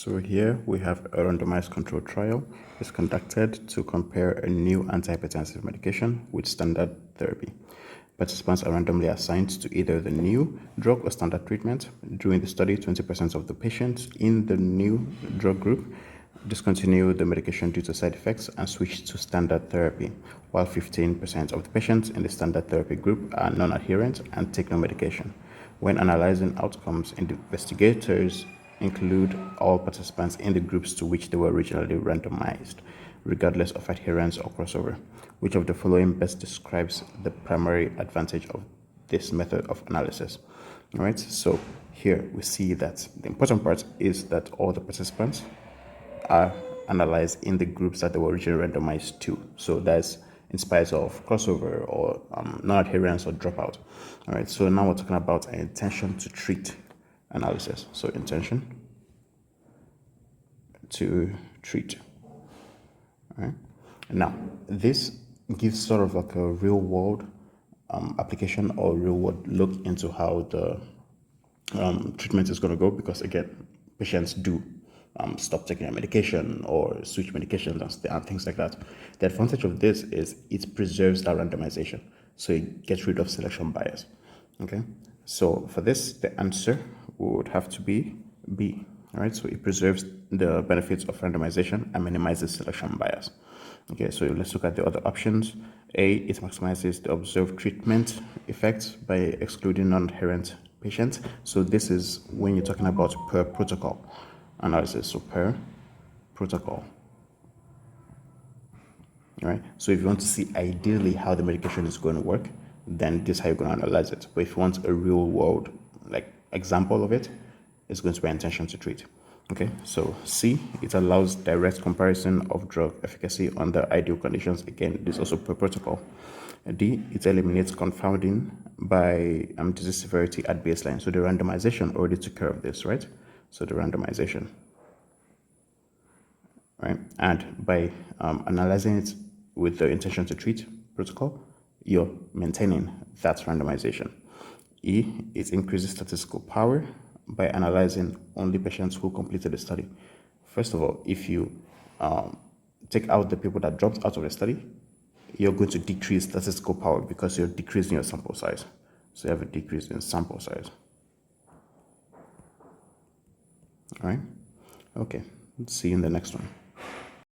So here we have a randomized controlled trial. It's conducted to compare a new antihypertensive medication with standard therapy. Participants are randomly assigned to either the new drug or standard treatment. During the study, 20% of the patients in the new drug group discontinue the medication due to side effects and switch to standard therapy, while 15% of the patients in the standard therapy group are non-adherent and take no medication. When analyzing outcomes, investigators include all participants in the groups to which they were originally randomized, regardless of adherence or crossover. Which of the following best describes the primary advantage of this method of analysis? All right, so here we see that the important part is that all the participants are analyzed in the groups that they were originally randomized to. So that's in spite of crossover or non-adherence or dropout. All right, so now we're talking about an intention to treat analysis. So intention to treat. All right. Now, this gives sort of like a real world application or real world look into how the treatment is going to go, because again, patients do stop taking a medication or switch medications and things like that. The advantage of this is it preserves that randomization, so it gets rid of selection bias. Okay, so for this, the answer would have to be B. All right, so it preserves the benefits of randomization and minimizes selection bias. Okay, so let's look at the other options. A, it maximizes the observed treatment effects by excluding non-adherent patients. So this is when you're talking about per protocol analysis, so per protocol. All right, so if you want to see ideally how the medication is going to work, then this is how you're going to analyze it. But if you want a real world like example of it, it's going to be intention to treat. Okay, so C, it allows direct comparison of drug efficacy under ideal conditions. Again, this is also per protocol. D, it eliminates confounding by disease severity at baseline. So the randomization already took care of this, right? So the randomization, right? And by analyzing it with the intention to treat protocol, you're maintaining that randomization. E, it increases statistical power by analyzing only patients who completed the study. First of all, if you take out the people that dropped out of the study, you're going to decrease statistical power because you're decreasing your sample size. So you have a decrease in sample size. All right. Okay. Let's see you in the next one.